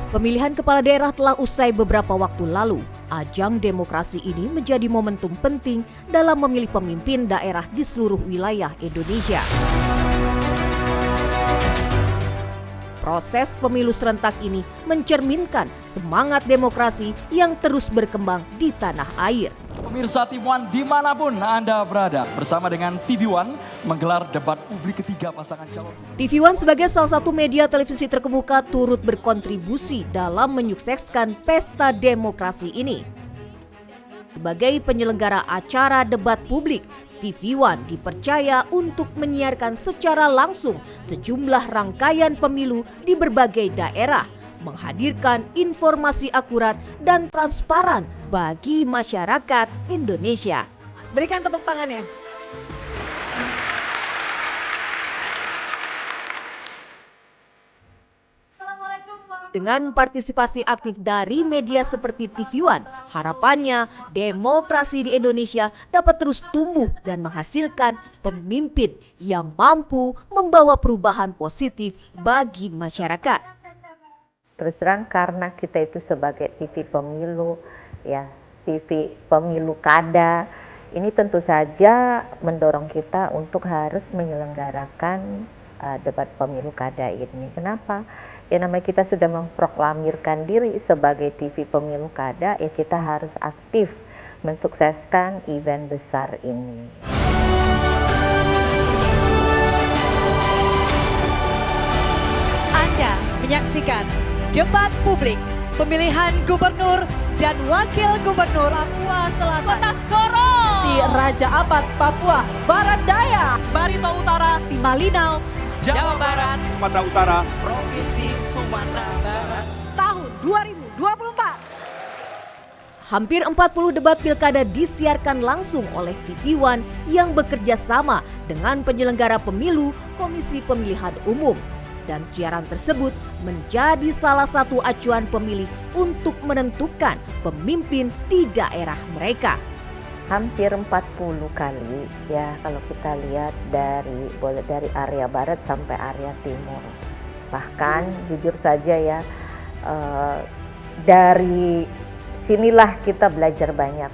Pemilihan kepala daerah telah usai beberapa waktu lalu. Ajang demokrasi ini menjadi momentum penting dalam memilih pemimpin daerah di seluruh wilayah Indonesia. Proses pemilu serentak ini mencerminkan semangat demokrasi yang terus berkembang di tanah air. Pemirsa TV One dimanapun Anda berada, bersama dengan TV One menggelar debat publik ketiga pasangan calon. TV One sebagai salah satu media televisi terkemuka turut berkontribusi dalam menyukseskan pesta demokrasi ini. Sebagai penyelenggara acara debat publik, TV One dipercaya untuk menyiarkan secara langsung sejumlah rangkaian pemilu di berbagai daerah, menghadirkan informasi akurat dan transparan bagi masyarakat Indonesia. Berikan tepuk tangannya. Dengan partisipasi aktif dari media seperti TV One, harapannya demokrasi di Indonesia dapat terus tumbuh dan menghasilkan pemimpin yang mampu membawa perubahan positif bagi masyarakat. Terus terang karena kita itu sebagai TV pemilu, ya TV pemilu kada, ini tentu saja mendorong kita untuk harus menyelenggarakan debat pemilu kada ini. Kenapa? Ya namanya kita sudah memproklamirkan diri sebagai TV pemilu kada, ya kita harus aktif mensukseskan event besar ini. Anda menyaksikan debat publik pemilihan gubernur dan wakil gubernur Papua Selatan, Kota Sorong, di Raja Ampat, Papua Barat Daya, Barito Utara, di Malinau, Jawa Barat, Sumatera Utara, Provinsi Sumatera Barat, tahun 2024. Hampir 40 debat pilkada disiarkan langsung oleh TV One yang bekerja sama dengan penyelenggara pemilu Komisi Pemilihan Umum. Dan siaran tersebut menjadi salah satu acuan pemilih untuk menentukan pemimpin di daerah mereka. Hampir 40 kali ya kalau kita lihat dari area barat sampai area timur. Bahkan jujur saja ya dari sinilah kita belajar banyak.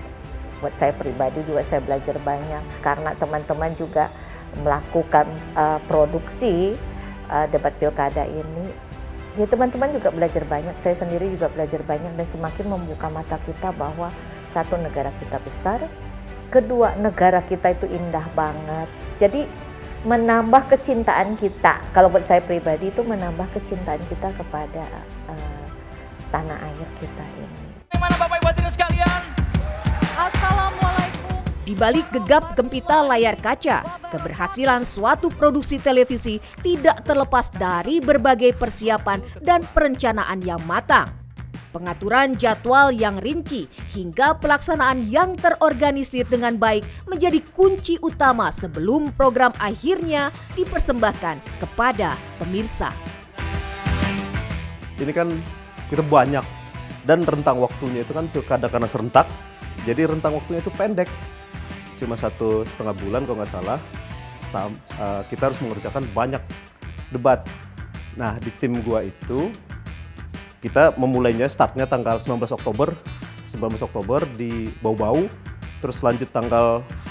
Buat saya pribadi juga saya belajar banyak karena teman-teman juga melakukan produksi debat pilkada ini. Ya teman-teman juga belajar banyak, saya sendiri juga belajar banyak dan semakin membuka mata kita bahwa satu, negara kita besar, kedua, negara kita itu indah banget. Jadi menambah kecintaan kita, kalau buat saya pribadi itu menambah kecintaan kita kepada tanah air kita ini. Mana Bapak Ibu hadirin sekalian? Assalamualaikum. Di balik gegap gempita layar kaca, keberhasilan suatu produksi televisi tidak terlepas dari berbagai persiapan dan perencanaan yang matang. Pengaturan jadwal yang rinci hingga pelaksanaan yang terorganisir dengan baik menjadi kunci utama sebelum program akhirnya dipersembahkan kepada pemirsa. ini kan kita banyak dan rentang waktunya itu kan pilkada karena serentak, jadi rentang waktunya itu pendek, cuma 1,5 bulan kalau nggak salah. Kita harus mengerjakan banyak debat. Nah di tim gua itu kita memulainya startnya tanggal 19 Oktober di Bau-Bau, terus lanjut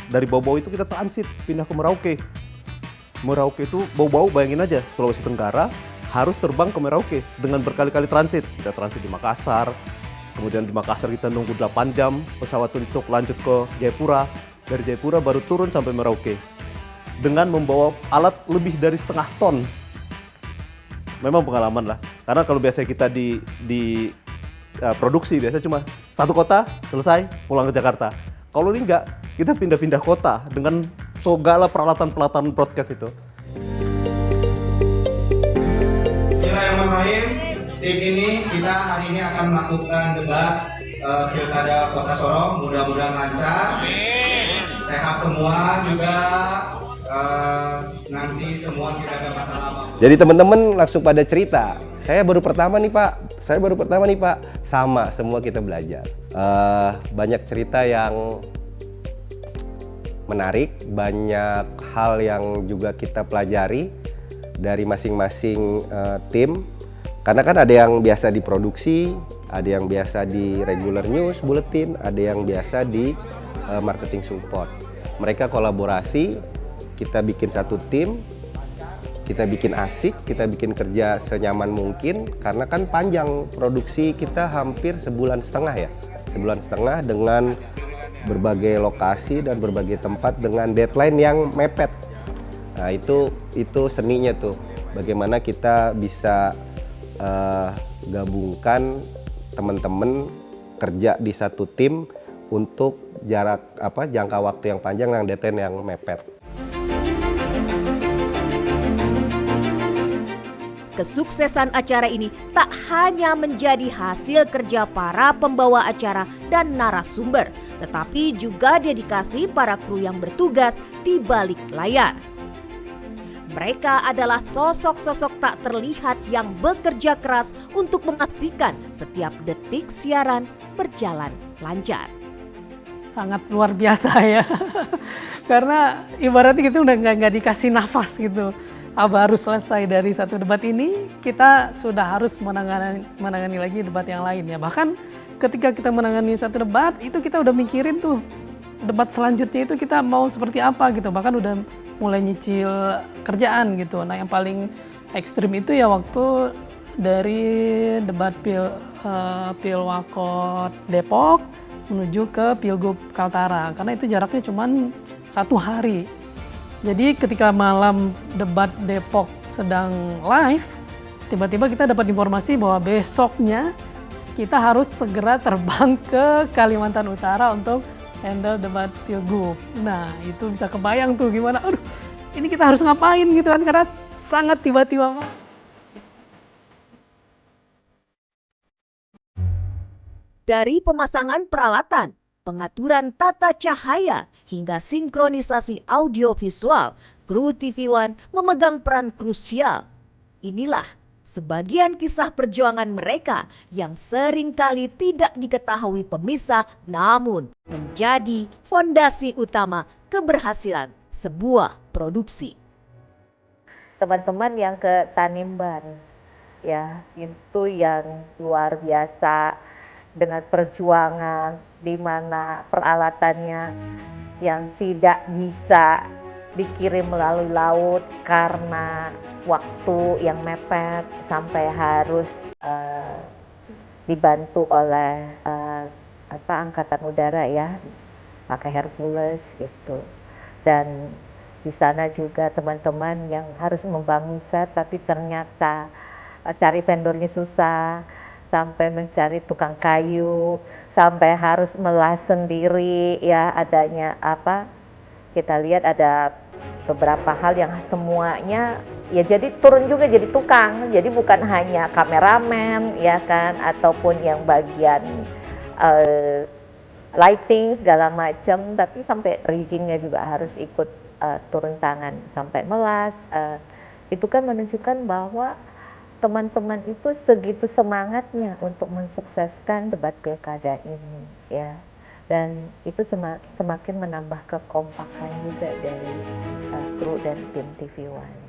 dari Bau-Bau itu kita transit pindah ke Merauke. Merauke itu Bau-Bau, bayangin aja Sulawesi Tenggara harus terbang ke Merauke dengan berkali-kali transit. Kita transit di Makassar, kemudian di Makassar kita nunggu 8 jam pesawat untuk lanjut ke Jayapura. Dari Jayapura baru turun sampai Merauke dengan membawa alat lebih dari setengah ton. Memang pengalaman lah, karena kalau biasanya kita di produksi biasa cuma satu kota selesai pulang ke Jakarta. Kalau ini enggak, kita pindah-pindah kota dengan segala peralatan broadcast itu. Bismillahirrahmanirrahim. Tim ini kita hari ini akan melakukan debat pilkada Kota Sorong. Mudah-mudahan lancar, sehat semua juga. Nanti semua tidak ada masalah. Jadi teman-teman langsung pada cerita, saya baru pertama nih Pak, sama semua kita belajar. Banyak cerita yang menarik, banyak hal yang juga kita pelajari dari masing-masing tim. Karena kan ada yang biasa diproduksi, ada yang biasa di regular news, bulletin, ada yang biasa di marketing support. Mereka kolaborasi, kita bikin satu tim, kita bikin asik, kita bikin kerja senyaman mungkin, karena kan panjang produksi kita hampir sebulan setengah ya. Sebulan setengah dengan berbagai lokasi dan berbagai tempat dengan deadline yang mepet. Nah itu seninya tuh, bagaimana kita bisa gabungkan teman-teman kerja di satu tim untuk jangka waktu yang panjang dan deadline yang mepet. Kesuksesan acara ini tak hanya menjadi hasil kerja para pembawa acara dan narasumber, tetapi juga dedikasi para kru yang bertugas di balik layar. Mereka adalah sosok-sosok tak terlihat yang bekerja keras untuk memastikan setiap detik siaran berjalan lancar. Sangat luar biasa ya, karena ibaratnya gitu udah nggak dikasih nafas gitu. Baru selesai dari satu debat ini, kita sudah harus menangani lagi debat yang lain ya. Bahkan ketika kita menangani satu debat, itu kita udah mikirin tuh debat selanjutnya itu kita mau seperti apa gitu. Bahkan udah mulai nyicil kerjaan gitu. Nah yang paling ekstrim itu ya waktu dari debat Pilwakot Depok menuju ke Pilgub Kaltara. Karena itu jaraknya cuma 1 hari. Jadi ketika malam debat Depok sedang live, tiba-tiba kita dapat informasi bahwa besoknya kita harus segera terbang ke Kalimantan Utara untuk handle debat Pilgub. Nah itu bisa kebayang tuh gimana, aduh ini kita harus ngapain gitu kan, karena sangat tiba-tiba. Dari pemasangan peralatan, pengaturan tata cahaya, hingga sinkronisasi audiovisual, kru TV One memegang peran krusial. Inilah sebagian kisah perjuangan mereka yang seringkali tidak diketahui pemirsa, namun menjadi fondasi utama keberhasilan sebuah produksi. Teman-teman yang ke Tanimbar, ya itu yang luar biasa dengan perjuangan di mana peralatannya yang tidak bisa dikirim melalui laut karena waktu yang mepet, sampai harus dibantu oleh angkatan udara ya, pakai Hercules gitu. Dan di sana juga teman-teman yang harus membangun set, tapi ternyata cari vendornya susah, sampai mencari tukang kayu, sampai harus melas sendiri ya, adanya kita lihat ada beberapa hal yang semuanya ya jadi turun juga jadi tukang, jadi bukan hanya kameramen ya kan, ataupun yang bagian lighting segala macam, tapi sampai riggingnya juga harus ikut turun tangan sampai melas. Itu kan menunjukkan bahwa teman-teman itu segitu semangatnya untuk mensukseskan debat pilkada ini ya, dan itu semakin menambah kekompakan juga dari kru dan tim TV One.